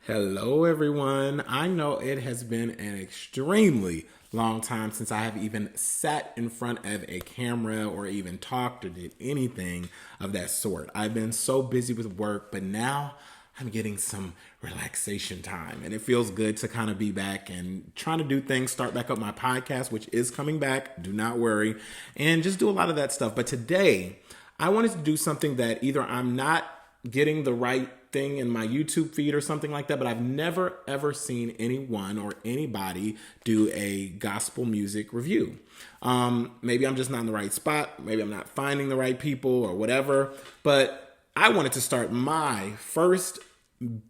Hello, everyone. I know it has been an extremely long time since I have even sat in front of a camera or even talked or did anything of that sort. I've been so busy with work, but now I'm getting some relaxation time and it feels good to kind of be back and trying to do things, start back up my podcast, which is coming back. Do not worry, and just do a lot of that stuff. But today, I wanted to do something that either I'm not getting the right thing in my YouTube feed or something like that, but I've never ever seen anyone or anybody do a gospel music review. Maybe I'm just not in the right spot. Maybe I'm not finding the right people or whatever, but I wanted to start my first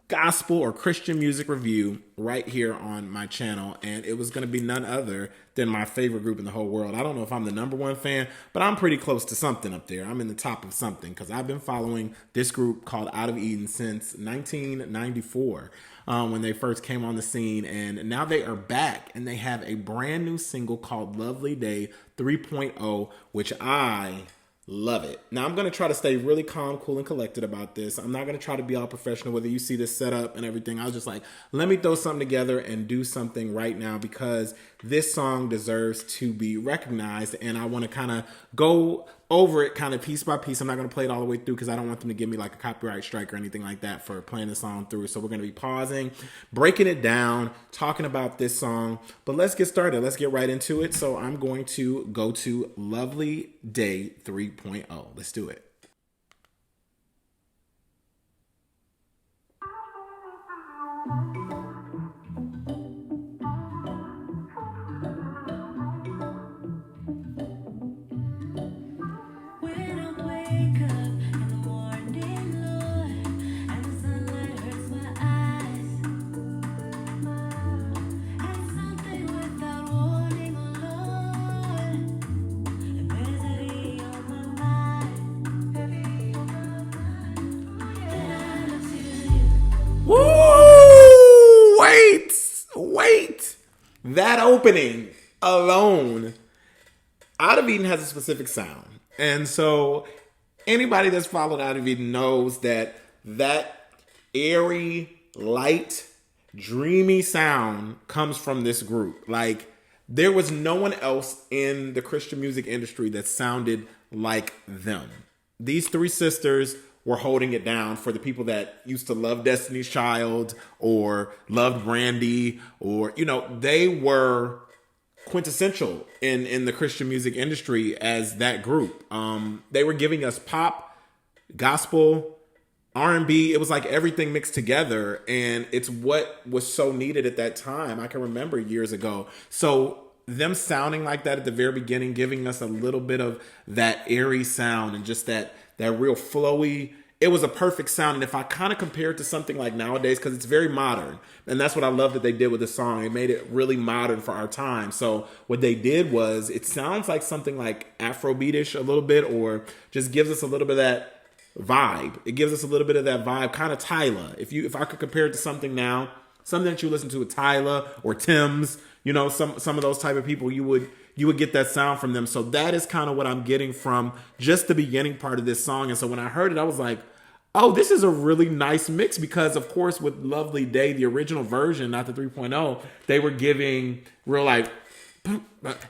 gospel or Christian music review right here on my channel, and it was going to be none other than my favorite group in the whole world. I don't know if I'm the number one fan, but I'm pretty close to something up there. I'm in the top of something because I've been following this group called Out of Eden since 1994 when they first came on the scene, and now they are back and they have a brand new single called Lovely Day 3.0, which I love it. Now, I'm going to try to stay really calm, cool, and collected about this. I'm not going to try to be all professional, whether you see this setup and everything. I was just like, let me throw something together and do something right now because this song deserves to be recognized, and I want to kind of go over it kind of piece by piece. I'm not going to play it all the way through because I don't want them to give me like a copyright strike or anything like that for playing the song through. So we're going to be pausing, breaking it down, talking about this song. But let's get started. Let's get right into it. So I'm going to go to Lovely Day 3.0. Let's do it. Woo! Wait. That opening alone, Out of Eden has a specific sound. And so anybody that's followed Out of Eden knows that airy, light, dreamy sound comes from this group. Like, there was no one else in the Christian music industry that sounded like them. These three sisters were holding it down for the people that used to love Destiny's Child or loved Brandy, or, they were quintessential in the Christian music industry as that group. They were giving us pop, gospel, R&B. It was like everything mixed together, and it's what was so needed at that time. I can remember years ago. So them sounding like that at the very beginning, giving us a little bit of that airy sound and just that real flowy, it was a perfect sound. And if I kind of compare it to something like nowadays, because it's very modern, and that's what I love that they did with the song. It made it really modern for our time. So what they did was, it sounds like something like Afrobeatish a little bit, or just gives us a little bit of that vibe. It gives us a little bit of that vibe, kind of Tyla. If I could compare it to something now, something that you listen to with Tyla or Tim's, some of those type of people, you would get that sound from them. So that is kind of what I'm getting from just the beginning part of this song. And so when I heard it, I was like, oh, this is a really nice mix, because of course with Lovely Day, the original version, not the 3.0, they were giving real like,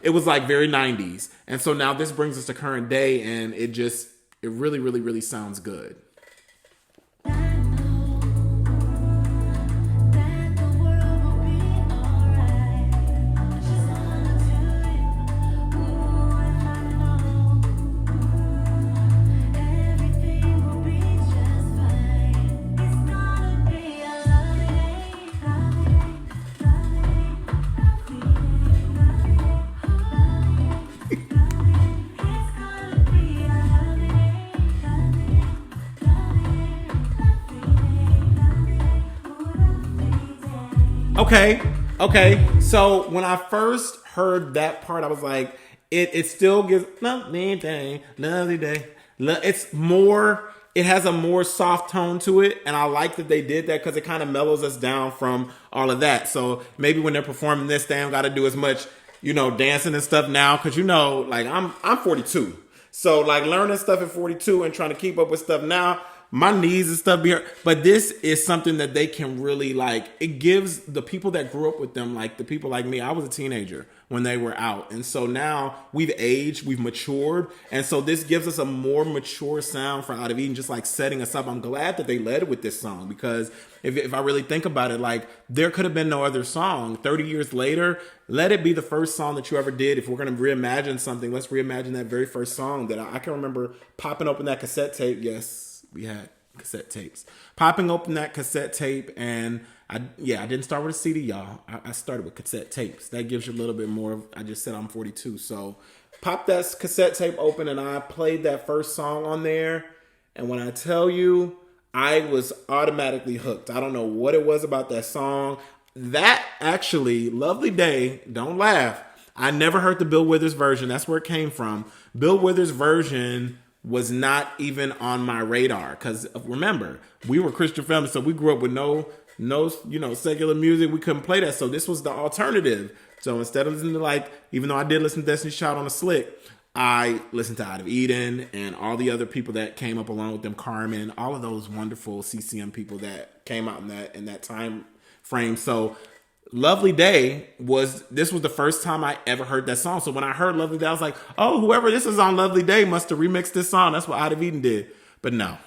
it was like very 90s. And so now this brings us to current day, and it really, really, really sounds good. Okay. So when I first heard that part, I was like, it still gives lovely day. It's more, it has a more soft tone to it. And I like that they did that because it kind of mellows us down from all of that. So maybe when they're performing this, they don't got to do as much, dancing and stuff now. Cause like I'm 42. So like learning stuff at 42 and trying to keep up with stuff now, my knees and stuff be hurt. But this is something that they can really like. It gives the people that grew up with them, like the people like me. I was a teenager when they were out, and so now we've aged, we've matured, and so this gives us a more mature sound for Out of Eden, just like setting us up. I'm glad that they led with this song because if I really think about it, like there could have been no other song 30 years later. Let it be the first song that you ever did. If we're going to reimagine something, let's reimagine that very first song that I can remember popping open that cassette tape. Yes, we had cassette tapes. Popping open that cassette tape, and I didn't start with a CD, y'all. I started with cassette tapes. That gives you a little bit more. I just said I'm 42, so pop that cassette tape open, and I played that first song on there. And when I tell you, I was automatically hooked. I don't know what it was about that song. That actually, Lovely Day, don't laugh. I never heard the Bill Withers version. That's where it came from. Bill Withers' version was not even on my radar. Because remember, we were Christian family, so we grew up with no secular music. We couldn't play that. So this was the alternative. So instead of listening to like, even though I did listen to Destiny's Child on the slick, I listened to Out of Eden and all the other people that came up along with them, Carmen, all of those wonderful CCM people that came out in that time frame. So Lovely Day was the first time I ever heard that song. So when I heard Lovely Day, I was like, oh, whoever this is on Lovely Day must have remixed this song. That's what Out of Eden did. But no,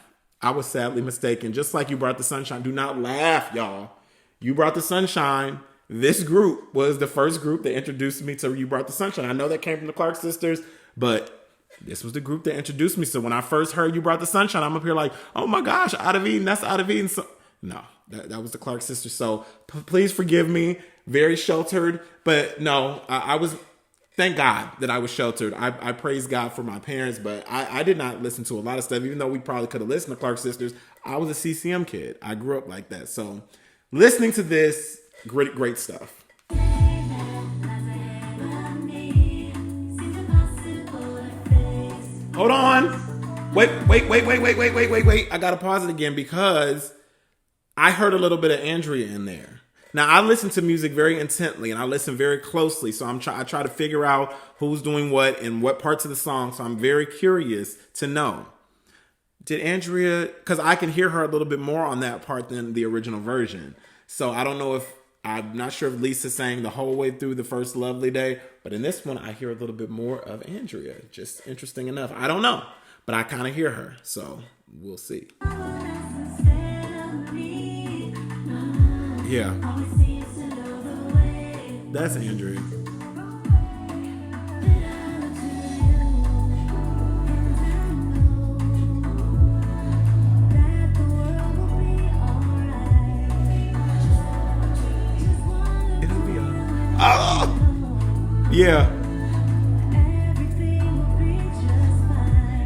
I was sadly mistaken. Just like You Brought the Sunshine. Do not laugh, y'all. You Brought the Sunshine. This group was the first group that introduced me to You Brought the Sunshine. I know that came from the Clark sisters, but this was the group that introduced me. So when I first heard You Brought the Sunshine, I'm up here like, oh my gosh, Out of Eden, that's Out of Eden. So, no, that was the Clark sisters. So please forgive me. Very sheltered. But no, I was, thank God that I was sheltered. I praise God for my parents, but I did not listen to a lot of stuff, even though we probably could have listened to Clark sisters. I was a CCM kid. I grew up like that. So listening to this, great stuff. Hold on. Wait. I got to pause it again because I heard a little bit of Andrea in there. Now, I listen to music very intently and I listen very closely. So I try to figure out who's doing what and what parts of the song. So I'm very curious to know. Did Andrea, because I can hear her a little bit more on that part than the original version. So I don't know if, I'm not sure if Lisa sang the whole way through the first Lovely Day, but in this one, I hear a little bit more of Andrea. Just interesting enough. I don't know, but I kind of hear her. So we'll see. Yeah. That's Andrea. Oh, yeah.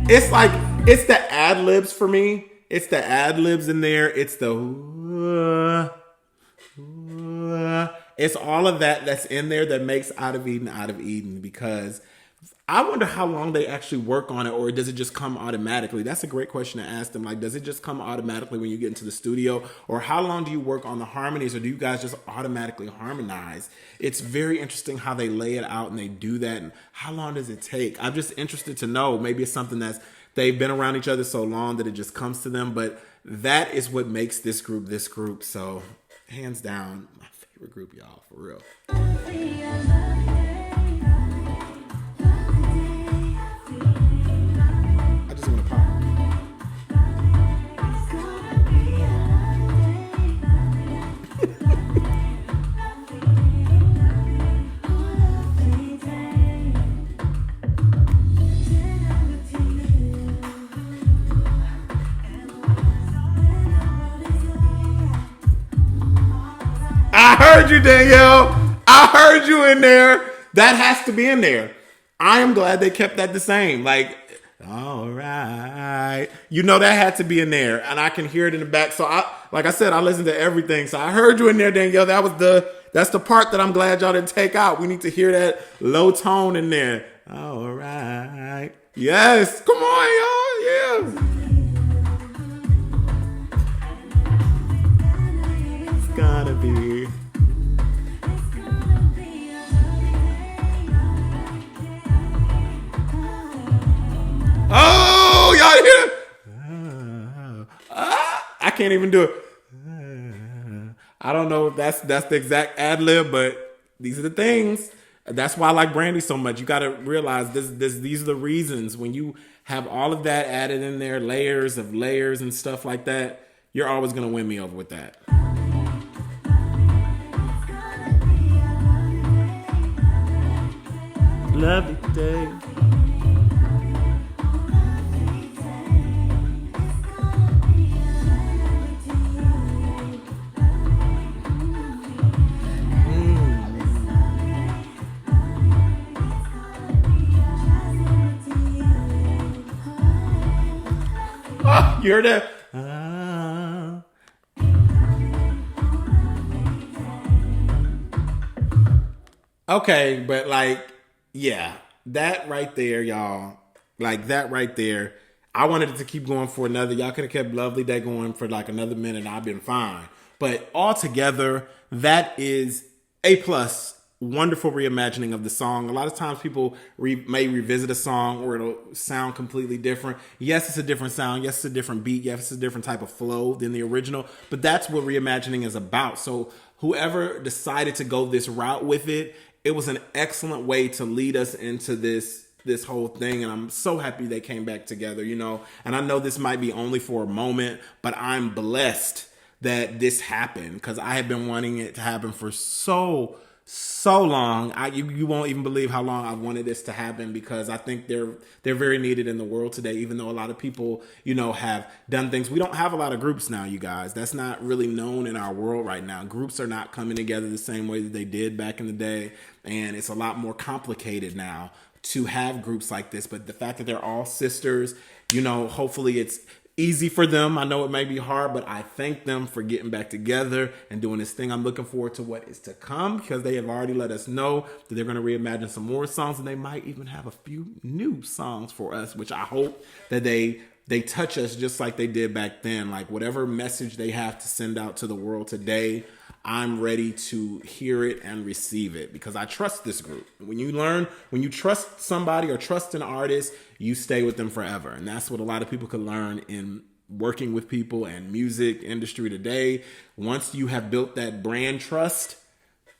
It's like, it's the ad libs for me. It's the ad libs in there. It's the, it's all of that that's in there that makes Out of Eden, because I wonder how long they actually work on it, or does it just come automatically? That's a great question to ask them. Like, does it just come automatically when you get into the studio? Or how long do you work on the harmonies? Or do you guys just automatically harmonize? It's very interesting how they lay it out and they do that. And how long does it take? I'm just interested to know. Maybe it's something that's, they've been around each other so long that it just comes to them. But that is what makes this group. So hands down, my favorite group, y'all, for real. I heard you, Danielle. I heard you in there. That has to be in there. I am glad they kept that the same. Like, all right. You know that had to be in there. And I can hear it in the back. So like I said, I listened to everything. So I heard you in there, Danielle. That's the part that I'm glad y'all didn't take out. We need to hear that low tone in there. All right. Yes. Come on, y'all. Yeah. It's gonna be. Oh, y'all hear? can't even do it. I don't know if that's the exact ad lib, but these are the things. That's why I like Brandy so much. You got to realize these are the reasons. When you have all of that added in there, layers and stuff like that, you're always going to win me over with that. Lovely day. Oh, you heard that? Okay, but like, yeah, that right there, y'all. Like that right there. I wanted it to keep going for another. Y'all could have kept Lovely Day going for like another minute and I've been fine. But altogether, that is A+. Wonderful reimagining of the song. A lot of times people may revisit a song or it'll sound completely different. Yes, it's a different sound. Yes, it's a different beat. Yes, it's a different type of flow than the original. But that's what reimagining is about. So whoever decided to go this route with it, it was an excellent way to lead us into this whole thing. And I'm so happy they came back together, you know. And I know this might be only for a moment, but I'm blessed that this happened because I have been wanting it to happen for so long. You won't even believe how long I've wanted this to happen because I think they're very needed in the world today, even though a lot of people, you know, have done things. We don't have a lot of groups now, you guys. That's not really known in our world right now. Groups are not coming together the same way that they did back in the day, and it's a lot more complicated now to have groups like this. But the fact that they're all sisters, you know, hopefully it's easy for them. I know it may be hard, but I thank them for getting back together and doing this thing. I'm looking forward to what is to come because they have already let us know that they're going to reimagine some more songs and they might even have a few new songs for us, which I hope that they touch us just like they did back then. Like whatever message they have to send out to the world today, I'm ready to hear it and receive it because I trust this group. When you trust somebody or trust an artist, you stay with them forever. And that's what a lot of people could learn in working with people and music industry today. Once you have built that brand trust,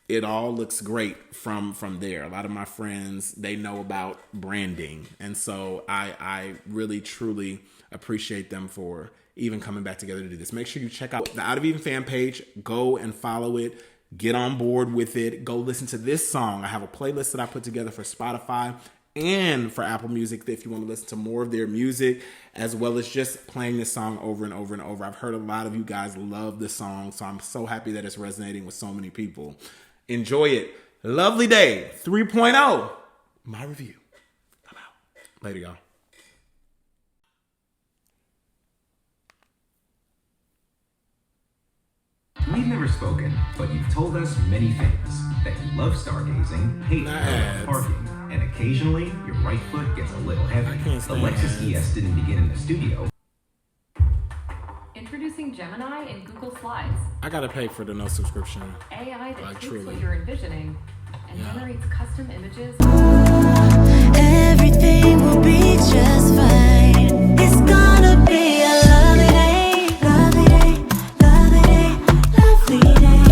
it all looks great from there. A lot of my friends, they know about branding. And so I really, truly appreciate them for even coming back together to do this. Make sure you check out the Out of Even fan page. Go and follow it. Get on board with it. Go listen to this song. I have a playlist that I put together for Spotify and for Apple Music if you want to listen to more of their music, as well as just playing this song over and over and over. I've heard a lot of you guys love this song, so I'm so happy that it's resonating with so many people. Enjoy it. Lovely Day 3.0. My review. I'm out. Later, y'all. We've never spoken, but you've told us many things. That you love stargazing, hate parking, and occasionally your right foot gets a little heavy. The Lexus ES didn't begin in the studio. Introducing Gemini in Google Slides. I gotta pay for the no subscription. AI that like, takes truly. what you're envisioning and generates custom images. Everything will be just fine.